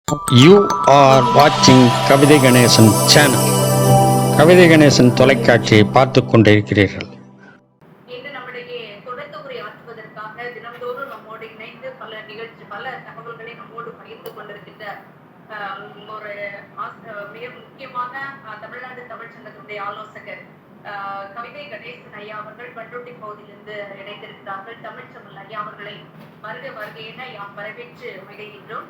You are watching கவிதை Ganesan channel. கவிதை கணேசன் தொலைக்காட்சியை பார்த்துக் கொண்டிருக்கிறீர்கள். இன்று நம்முடைய தொடக்க உரை ஆற்றுவதற்காக தினந்தோறும் நம்மோடு இணைந்து பல தகவல்களை நம்மோடு பகிர்ந்து கொண்டிருக்கின்ற ஒரு மிக முக்கியமான தமிழ்நாடு தமிழ் சங்கத்தினுடைய ஆலோசகர் கவிதை கணேசன் ஐயா அவர்கள் பண்ருட்டி பகுதியிலிருந்து இணைந்திருக்கிறார்கள். தமிழ் சமல் ஐயா அவர்களை வருக என யாம் வரவேற்று மகிழ்கின்றோம்.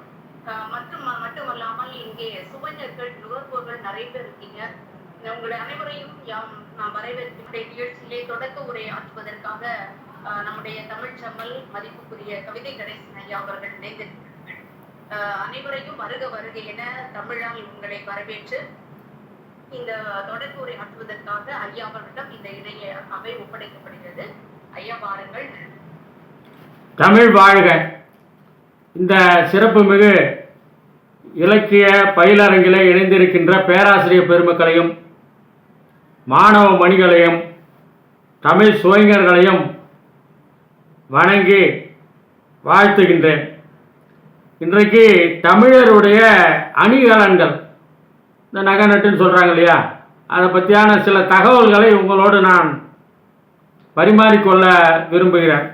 மட்டுமல்லாமல் இங்கே சுவைஞர்கள் நுகர்வோர்கள் நிறைய பேர் இருக்கீங்க. உங்களை அனைவரையும் நாம் வரவேற்கின்ற நிகழ்ச்சியிலே தொடக்க உரை ஆற்றுவதற்காக நம்முடைய தமிழ் சம்மல் மதிப்புக்குரிய கவிதை கணேசன் ஐயா அவர்கள் இணைந்திருக்கிறார்கள். அனைவரையும் வருக என தமிழால் உங்களை வரவேற்று இந்த தொடக்க உரை ஆற்றுவதற்காக ஐயா அவர்களிடம் இந்த இணைய அவை ஒப்படைக்கப்படுகிறது. ஐயா வாருங்கள். தமிழ் வாழ்க. இந்த சிறப்புமிகு இலக்கிய பயிலரங்கிலே இணைந்திருக்கின்ற பேராசிரியர் பெருமக்களையும் மாணவ மணிகளையும் தமிழ் சுவைஞர்களையும் வணங்கி வாழ்த்துகின்றேன். இன்றைக்கு தமிழருடைய அணிகலன்கள், இந்த நகை நட்டுன்னு சொல்கிறாங்க இல்லையா, அதை பற்றியான சில தகவல்களை உங்களோடு நான் பரிமாறிக்கொள்ள விரும்புகிறேன்.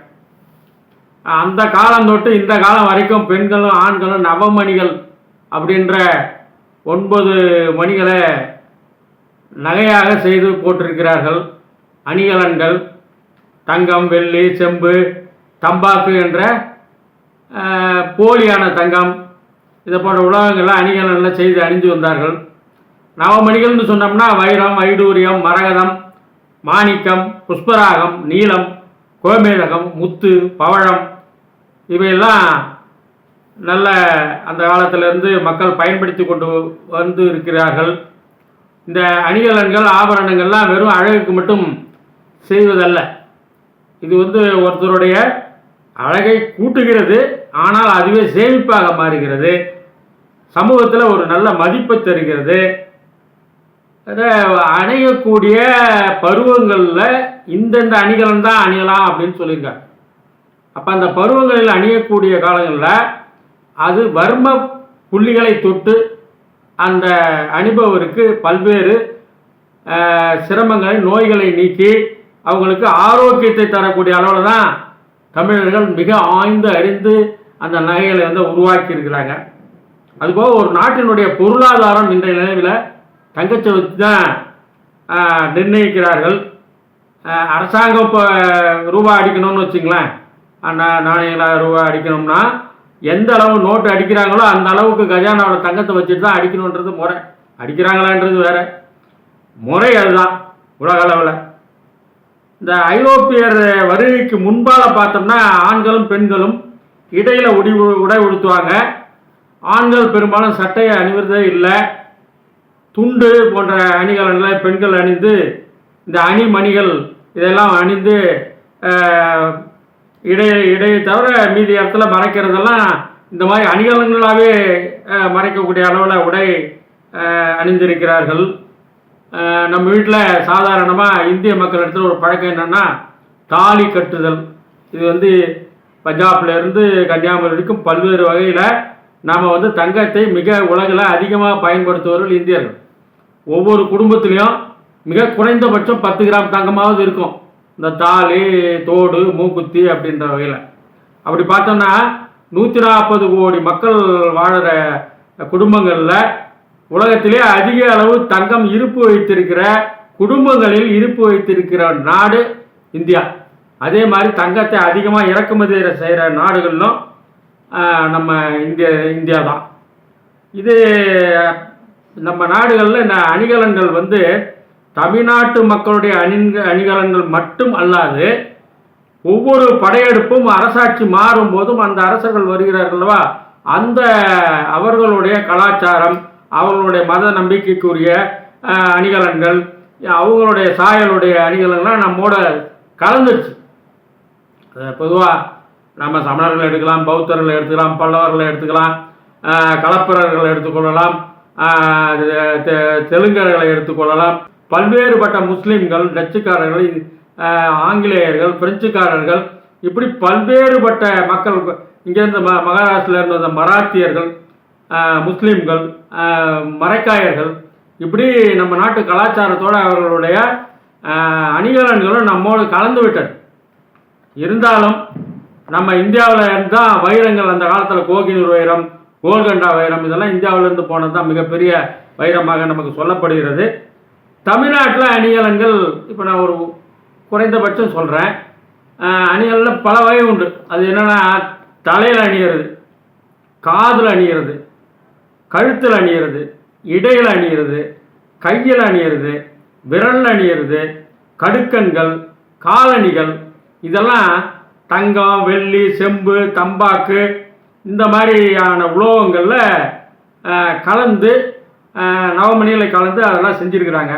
அந்த காலம் தொட்டு இந்த காலம் வரைக்கும் பெண்களும் ஆண்களும் நவமணிகள் அப்படின்ற 9 மணிகளை நகையாக செய்து போட்டிருக்கிறார்கள். அணிகலன்கள் தங்கம், வெள்ளி, செம்பு, தம்பாக்கு என்ற போலியான தங்கம், இதை போன்ற உலகங்கள்லாம் அணிகலன்களை செய்து அணிந்து வந்தார்கள். நவமணிகள்னு சொன்னோம்னா வைரம், வைடூரியம், மரகதம், மாணிக்கம், புஷ்பராகம், நீலம், கோமேதகம், முத்து, பவழம், இவையெல்லாம் நல்ல அந்த காலத்திலிருந்து மக்கள் பயன்படுத்தி கொண்டு வந்து இருக்கிறார்கள். இந்த அணிகலன்கள் ஆபரணங்கள்லாம் வெறும் அழகுக்கு மட்டும் செய்வதல்ல, இது ஒருத்தருடைய அழகை கூட்டுகிறது, ஆனால் அதுவே சேமிப்பாக மாறுகிறது, சமூகத்தில் ஒரு நல்ல மதிப்பை தருகிறது. அணியக்கூடிய பருவங்களில் இந்தந்த அணிகலன் தான் அணியலாம் அப்படின்னு சொல்லியிருக்காங்க. அப்போ அந்த பருவங்களில் அணியக்கூடிய காலங்களில் அது வர்ம புள்ளிகளை தொட்டு அந்த அணிபவருக்கு பல்வேறு சிரமங்களை, நோய்களை நீக்கி அவங்களுக்கு ஆரோக்கியத்தை தரக்கூடிய அளவில் தான் தமிழர்கள் மிக ஆய்ந்து அறிந்து அந்த நகைகளை உருவாக்கி இருக்கிறாங்க. அதுபோக ஒரு நாட்டினுடைய பொருளாதாரம் இன்றைய நிலையில் தங்கத்தை வச்சு தான் நிர்ணயிக்கிறார்கள். அரசாங்கம் இப்போ ரூபா அடிக்கணும்னு வச்சுங்களேன், நாணயங்களாக ரூபா அடிக்கணும்னா எந்த அளவு நோட்டு அடிக்கிறாங்களோ அந்த அளவுக்கு கஜானாவோட தங்கத்தை வச்சுட்டு தான் அடிக்கணுன்றது முறை. அடிக்கிறாங்களான்றது வேற, முறை அதுதான் உலக அளவில். இந்த ஐரோப்பியர் வருகைக்கு முன்பால் பார்த்தோம்னா ஆண்களும் பெண்களும் இடையில உடை உடுத்துவாங்க. ஆண்கள் பெரும்பாலும் சட்டையை அணிவதே இல்லை. துண்டு போன்ற அணிகலன்களை பெண்கள் அணிந்து, இந்த அணிமணிகள் இதெல்லாம் அணிந்து இடையை தவிர மீதி இடத்துல மறைக்கிறதெல்லாம் இந்த மாதிரி அணிகலன்களாகவே மறைக்கக்கூடிய அளவில் உடை அணிந்திருக்கிறார்கள். நம்ம வீட்டில் சாதாரணமாக இந்திய மக்கள் இடத்துல ஒரு பழக்கம் என்னென்னா தாலி கட்டுதல். இது பஞ்சாப்லேருந்து கன்னியாகுமரி வரைக்கும் பல்வேறு வகையில் நாம் தங்கத்தை மிக உலகில் அதிகமாக பயன்படுத்துவர்கள் இந்தியர்கள். ஒவ்வொரு குடும்பத்திலையும் மிக குறைந்தபட்சம் 10 கிராம் தங்கமாவது இருக்கும். இந்த தாலி, தோடு, மூக்குத்தி அப்படின்ற வகையில் அப்படி பார்த்தோம்னா 140 கோடி மக்கள் வாழுற குடும்பங்களில் உலகத்திலே அதிக அளவு தங்கம் இருப்பு வைத்திருக்கிற குடும்பங்களில் இருப்பு வைத்திருக்கிற நாடு இந்தியா. அதே மாதிரி தங்கத்தை அதிகமாக இறக்குமதி செய்கிற நாடுகளிலும் நம்ம இந்தியா தான். இது நம்ம நாடுகளில் இந்த அணிகலன்கள் தமிழ்நாட்டு மக்களுடைய அணிகலன்கள் மட்டும் அல்லாது, ஒவ்வொரு படையெடுப்பும் அரசாட்சி மாறும் போதும் அந்த அரசர்கள் வருகிறார்கள்வா, அந்த அவர்களுடைய கலாச்சாரம், அவர்களுடைய மத நம்பிக்கைக்குரிய அணிகலன்கள், அவங்களுடைய சாயலுடைய அணிகலன்கள்லாம் நம்மோட கலந்துருச்சு. பொதுவாக நம்ம சமணர்களை எடுக்கலாம், பௌத்தர்களை எடுத்துக்கலாம், பல்லவர்களை எடுத்துக்கலாம், கலப்பரர்களை எடுத்துக்கொள்ளலாம், தெலுங்கர்களை எடுத்துக்கொள்ளலாம், பல்வேறுபட்ட முஸ்லீம்கள், டச்சுக்காரர்கள், ஆங்கிலேயர்கள், பிரெஞ்சுக்காரர்கள், இப்படி பல்வேறுபட்ட மக்கள், இங்கேருந்து மகாராஷ்டிரில் இருந்த மராத்தியர்கள், முஸ்லீம்கள், மரைக்காயர்கள், இப்படி நம்ம நாட்டு கலாச்சாரத்தோடு அவர்களுடைய அணிகலன்களும் நம்மோடு கலந்து விட்டது. இருந்தாலும் நம்ம இந்தியாவில் தான் வைரங்கள் அந்த காலத்தில் கோகினூர் வைரம், கோல்கண்டா வைரம் இதெல்லாம் இந்தியாவிலேருந்து போனது தான் மிகப்பெரிய வைரமாக நமக்கு சொல்லப்படுகிறது. தமிழ்நாட்டில் அணிகலன்கள் இப்போ நான் ஒரு குறைந்தபட்சம் சொல்கிறேன். அணிகலனில் பல வகை உண்டு. அது என்னென்னா, தலையில் அணியிறது, காதில் அணியிறது, கழுத்தில் அணியிறது, இடையில் அணியிறது, கையில் அணியிறது, விரல் அணியிறது, கடுக்கன்கள், காலணிகள், இதெல்லாம் தங்கம், வெள்ளி, செம்பு, தம்பாக்கு இந்த மாதிரியான உலோகங்களில் கலந்து நவமணிகளை கலந்து அதெல்லாம் செஞ்சுருக்கிறாங்க.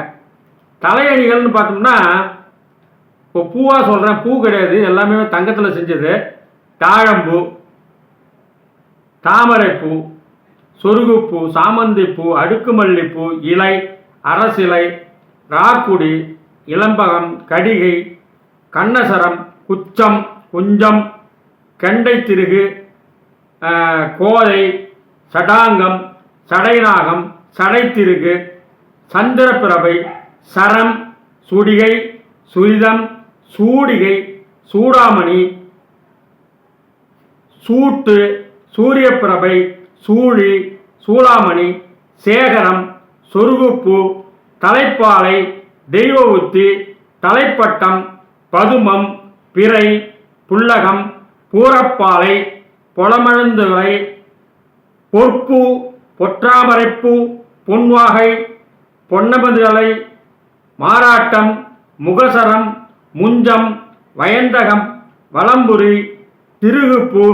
தலையணிகள்னு பார்த்தோம்னா, இப்போ பூவாக சொல்கிறேன், பூ கிடையாது, எல்லாமே தங்கத்தில் செஞ்சது. தாழம்பூ, தாமரைப்பூ, சொருகுப்பூ, சாமந்திப்பூ, அடுக்குமல்லிப்பூ, இலை, அரசிலை, ராக்குடி, இளம்பகம், கடிகை, கண்ணசரம், குச்சம், குஞ்சம், கெண்டை திருகு, கோதை, சடாங்கம், சடைநாகம், சடைத்திருகு, சந்திரப்பிரபை, சரம், சுடிகை, சுரிதம், சூடிகை, சூடாமணி, சூட்டு, சூரியப்பிரபை, சூழி, சூளாமணி, சேகரம், சொருகுப்பூ, தலைப்பாலை, தெய்வ உத்தி, தலைப்பட்டம், பதுமம், பிறை, புல்லகம், பூரப்பாலை, பொலமழுந்துகளை, பொற்பூ, பொற்றாமரைப்பூ, பொன்வாகை, பொன்னமதுகளை, மாராட்டம், முகசரம், முஞ்சம், வயந்தகம், வலம்புரி, திருகுப்பூ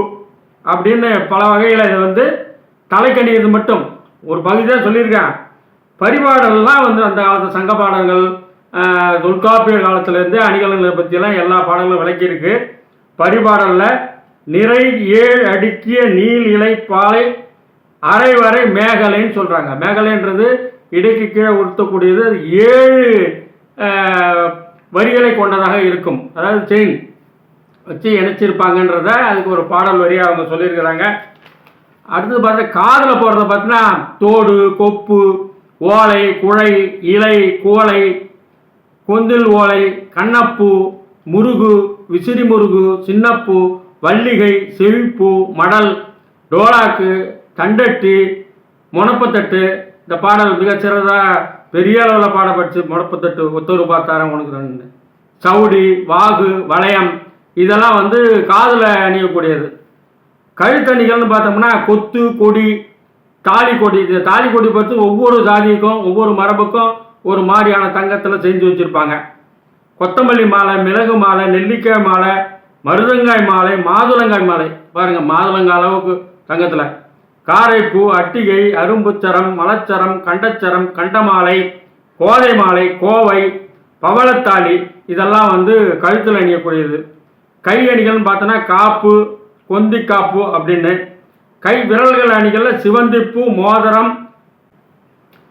அப்படின்னு பல வகையில் இதை தலைக்கணியது மட்டும் ஒரு பகுதி தான் சொல்லியிருக்கேன். பரிபாடல்லாம் அந்த காலத்து சங்க பாடல்கள், தொல்காப்பிய காலத்திலேருந்து அணிகலன்களை பற்றியெல்லாம் எல்லா பாடல்களும் விளக்கியிருக்கு. பரிபாடலில் நிறை 7 அடுக்கிய நீல் இலை பாலை அரை வரை மேகலைன்னு சொல்கிறாங்க. மேகலைன்றது இடைக்கு கீழே உடுத்தக்கூடியது. 7 வரிகளை கொண்டதாக இருக்கும். அதாவது செயின் வச்சு இணைச்சிருப்பாங்கன்றத அதுக்கு ஒரு பாடல் வரியாக அவங்க சொல்லியிருக்கிறாங்க. அடுத்தது பார்த்தா காதில் போடுறத பார்த்தீங்கன்னா தோடு, கொப்பு, ஓலை, குழை, இலை, குவளை, கொந்தில் ஓலை, கண்ணப்பூ, முருகு, விசிறி முருகு, சின்னப்பூ, வள்ளிகை, செவிப்பூ, மடல், டோலாக்கு, தண்டட்டி, முனப்பத்தட்டு. இந்த பாடல் மிகச்சிறதாக பெரிய அளவில் பாடப்பட்டு முனப்பத்தட்டு ஒத்தொரு பார்த்தாரம் உனக்கு 2 சவுடி, வாகு, வளையம் இதெல்லாம் காதில் அணியக்கூடியது. கழுத்தணிகள்னு பார்த்தோம்னா கொத்து, கொடி, தாலி கொடி. இந்த தாலி கொடி பார்த்து ஒவ்வொரு ஜாதிக்கும் ஒவ்வொரு மரபுக்கும் ஒரு மாதிரியான தங்கத்தில் செஞ்சு வச்சுருப்பாங்க. கொத்தமல்லி மாலை, மிளகு மாலை, நெல்லிக்காய் மாலை, மருதங்காய் மாலை, மாதுளங்காய் மாலை, பாருங்கள் மாதுளங்காய் அளவுக்கு தங்கத்தில். காரைப்பூ, அட்டிகை, அரும்புச்சரம், மலச்சரம், கண்டச்சரம், கண்டமாலை, கோதை மாலை, கோவை, பவளத்தாலி இதெல்லாம் கழுத்தில் அணியக்கூடியது. கை அணிகள்னு பார்த்தோன்னா காப்பு, கொந்தி காப்பு அப்படின்னு. கை விரல்கள் அணிகளில் சிவந்திப்பூ, மோதிரம்.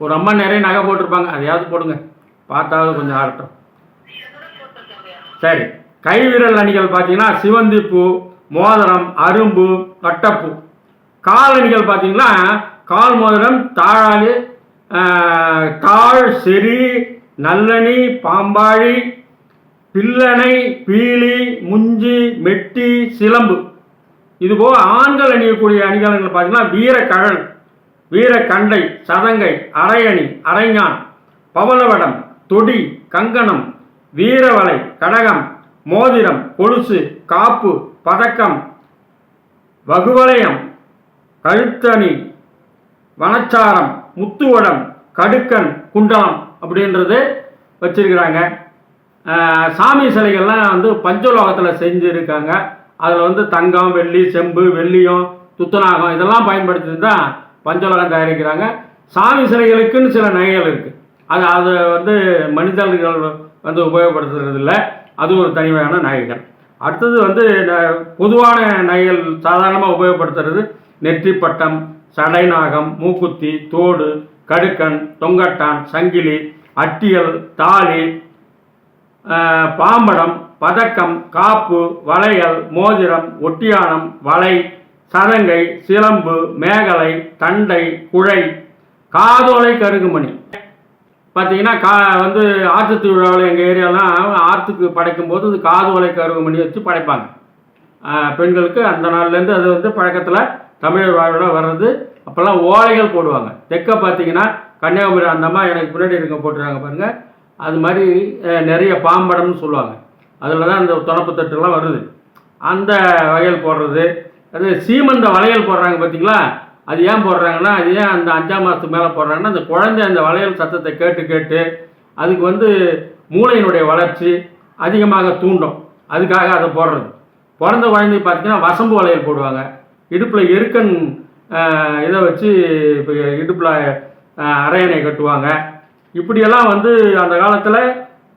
ஒரு அம்மா நிறைய நகை போட்டிருப்பாங்க, அதையாவது போடுங்க, பார்த்தாவது கொஞ்சம் ஆகட்டும். சரி, கை விரல் அணிகள் பார்த்தீங்கன்னா சிவந்திப்பூ, மோதிரம், அரும்பு, கட்டப்பூ. கால் அணிகள் பார்த்தீங்கன்னா கால் மோதிரம், தாழாளி, தாழ், செறி, நல்லணி, பாம்பாழி, பில்லணை, பீலி, முஞ்சி, மெட்டி, சிலம்பு. இதுபோக ஆண்கள் அணியக்கூடிய அணிகலன்கள் பார்த்தீங்கன்னா வீரக்கழல், வீரக்கண்டை, சதங்கை, அரையணி, அரைஞான், பவளவடம், தொடி, கங்கணம், வீரவலை, கடகம், மோதிரம், கொலுசு, காப்பு, பதக்கம், வகுவலயம், கழுத்தணி, வனச்சாரம், முத்துவடம், கடுக்கன், குண்டலம் அப்படின்றது வச்சிருக்கிறாங்க. சாமி சிலைகள்லாம் பஞ்சலோகத்தில் செஞ்சுருக்காங்க. அதில் தங்கம், வெள்ளி, செம்பு, வெள்ளியம், துத்தநாகம் இதெல்லாம் பயன்படுத்தி தான் பஞ்சலோகம் தயாரிக்கிறாங்க. சாமி சிலைகளுக்குன்னு சில நகைகள் இருக்குது. அது மனிதர்கள் உபயோகப்படுத்துறது இல்லை, அது ஒரு தனிமையான நகைகள். அடுத்தது பொதுவான நகைகள் சாதாரணமாக உபயோகப்படுத்துறது நெற்றிப்பட்டம், சடைநாகம், மூக்குத்தி, தோடு, கடுக்கன், தொங்கட்டான், சங்கிலி, அட்டியல், தாலி, பாம்படம், பதக்கம், காப்பு, வளையல், மோதிரம், ஒட்டியானம், வலை, சதங்கை, சிலம்பு, மேகலை, தண்டை, குழை, காதோலை, கருகுமணி. பார்த்தீங்கன்னா வந்து ஆற்று திருவிழாவில் எங்கள் ஏரியாலாம் ஆற்றுக்கு படைக்கும் போது இது காதோலை கருகுமணி வச்சு படைப்பாங்க பெண்களுக்கு. அந்த நாள்லேருந்து அது வந்து பழக்கத்தில் தமிழர் வாழ்வில் வர்றது. அப்போல்லாம் ஓலைகள் போடுவாங்க. தெற்க பார்த்தீங்கன்னா கன்னியாகுமரி அந்த அம்மா எனக்கு பின்னாடி இருக்க போட்டுருக்காங்க பாருங்கள், அது மாதிரி நிறைய பாம்படம்னு சொல்லுவாங்க. அதில் தான் இந்த தொணப்பு தட்டுலாம் வருது. அந்த வளையல் போடுறது, அது சீமந்த வளையல் போடுறாங்க பார்த்தீங்களா, அது ஏன் போடுறாங்கன்னா, அது ஏன் அந்த 5ஆம் மாதத்துக்கு மேலே போடுறாங்கன்னா, அந்த குழந்தை அந்த வளையல் சத்தத்தை கேட்டு கேட்டு அதுக்கு வந்து மூளையினுடைய வளர்ச்சி அதிகமாக தூண்டும். அதுக்காக அதை போடுறது. பிறந்த குழந்தை பார்த்தீங்கன்னா வசம்பு வளையல் போடுவாங்க. இடுப்பில் எருக்கன் இதை வச்சு இப்போ இடுப்பில் அரையணை கட்டுவாங்க. இப்படியெல்லாம் வந்து அந்த காலத்தில்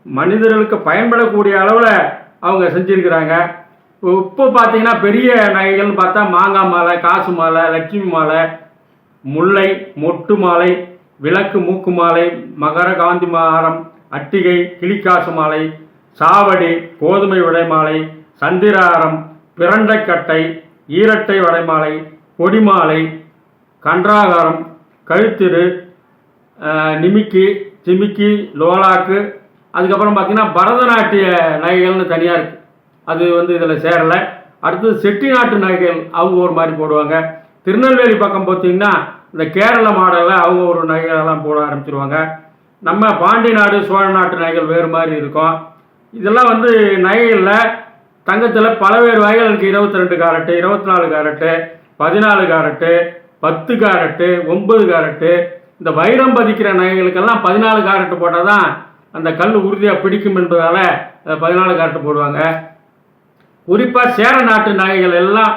மனிதர்களுக்கு பயன்படக்கூடிய அளவில் அவங்க செஞ்சுருக்கிறாங்க. இப்போ பார்த்தீங்கன்னா பெரிய நகைகள்னு பார்த்தா மாங்காய் மாலை, காசு மாலை, லட்சுமி மாலை, முல்லை, மொட்டு மாலை, விளக்கு மூக்கு மாலை, மகர காந்தி மாரம், அட்டிகை, கிளிக்காசு மாலை, சாவடி, கோதுமை விடை மாலை, சந்திராரம், பிரண்டைக்கட்டை, ஈரட்டை வடைமாலை, கொடிமாலை, கன்றாகாரம், கழுத்திரு, நிமிக்கி, சிமிக்கி, லோலாக்கு. அதுக்கப்புறம் பார்த்தீங்கன்னா பரதநாட்டிய நகைகள்னு தனியாக இருக்குது. அது வந்து இதில் சேரலை. அடுத்தது செட்டி நாட்டு நகைகள் அவங்க ஒரு மாதிரி போடுவாங்க. திருநெல்வேலி பக்கம் பார்த்தீங்கன்னா இந்த கேரள மாடலில் அவங்க ஒரு நகைகளெல்லாம் போட ஆரம்பிச்சிருவாங்க. நம்ம பாண்டி நாடு, சோழ நாட்டு நகைகள் வேறு மாதிரி இருக்கும். இதெல்லாம் வந்து நகைகளில் தங்கத்தில் பலவேறு வகைகள் இருக்குது. 22 carrot, 24 carrot, 14 carrot, 10 carrot, 9 carrot. இந்த வைரம் பதிக்கிற நகைகளுக்கெல்லாம் 14 காரட்டு போட்டால் தான் அந்த கல் உறுதியாக பிடிக்கும் என்பதால் 14 காரட்டு போடுவாங்க. குறிப்பாக சேர நாட்டு நகைகள் எல்லாம்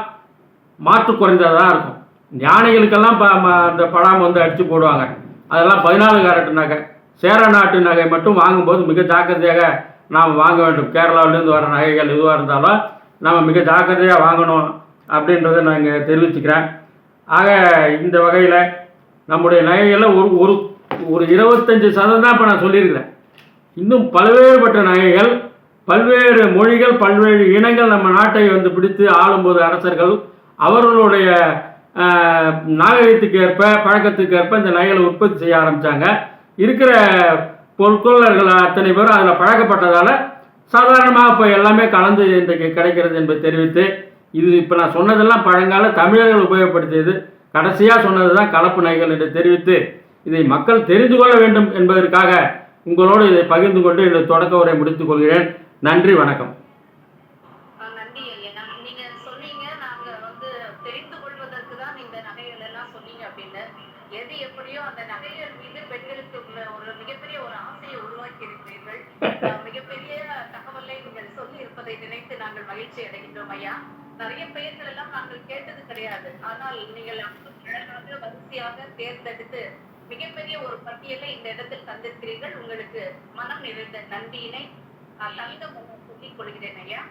மாற்று குறைந்ததாக இருக்கும். யானைகளுக்கெல்லாம் அந்த படாமல் வந்து அடித்து போடுவாங்க. அதெல்லாம் 14 காரட்டு நகை. சேர நாட்டு நகை மட்டும் வாங்கும்போது மிக ஜாக்கிரதையாக நாம் வாங்க வேண்டும். கேரளாவிலேருந்து வர நகைகள் எதுவாக இருந்தாலும் நாம் மிக ஜாக்கிரதையாக வாங்கணும் அப்படின்றத நான் இங்கே தெரிவிச்சுக்கிறேன். ஆக இந்த வகையில் நம்முடைய நகைகளில் ஒரு ஒரு 25% தான் இப்போ நான் சொல்லியிருக்கிறேன். இன்னும் பல்வேறுபட்ட நகைகள், பல்வேறு மொழிகள், பல்வேறு இனங்கள் நம்ம நாட்டை வந்து பிடித்து ஆளும்போது அரசர்கள் அவர்களுடைய நாகரிகத்துக்கு ஏற்ப, பழக்கத்துக்கு ஏற்ப இந்த நகைகளை உற்பத்தி செய்ய ஆரம்பித்தாங்க. இருக்கிற பொற்கொள்ளர்கள் அத்தனை பேரும் அதில் பழக்கப்பட்டதால் சாதாரணமாக இப்போ எல்லாமே கலந்து இன்றைக்கு கிடைக்கிறது என்பதை தெரிவித்து, இது இப்போ நான் சொன்னதெல்லாம் பழங்கால தமிழர்கள் உபயோகப்படுத்தியது, கடைசியாக சொன்னது தான் கலப்பு நகைகள் என்று தெரிவித்து, இதை மக்கள் தெரிந்து கொள்ள வேண்டும் என்பதற்காக உங்களோடு இதை பகிர்ந்து கொண்டு இந்த தொடக்க உரை முடித்துக் கொள்கிறேன். நன்றி, வணக்கம். நன்றி ஐயா. நீங்க சொன்னீங்க நாங்க வந்து தெரிந்து கொள்வதற்கு தான் இந்த நகைகள் எல்லாம் சொன்னீங்க அப்படின்னு. எது எப்படியோ அந்த நகைகள் மீது பெண்களுக்கு ஒரு மிகப்பெரிய ஒரு ஆசையை உருவாக்கி இருக்கிறீர்கள். மிகப்பெரிய தகவலை நீங்கள் சொல்லி இருப்பதை நினைத்து நாங்கள் மகிழ்ச்சி அடைகின்றோம் ஐயா. நிறைய பெயர்கள் எல்லாம் நாங்கள் கேட்டது கிடையாது. ஆனால் நீங்கள் அழகாக வரிசையாக தேர்ந்தெடுத்து மிகப்பெரிய ஒரு பட்டியலை இந்த இடத்தில் தந்திருக்கிறீர்கள். உங்களுக்கு மனம் நிறைந்த நன்றியினை தங்க சொல்லிக் கொள்கிறேன் ஐயா.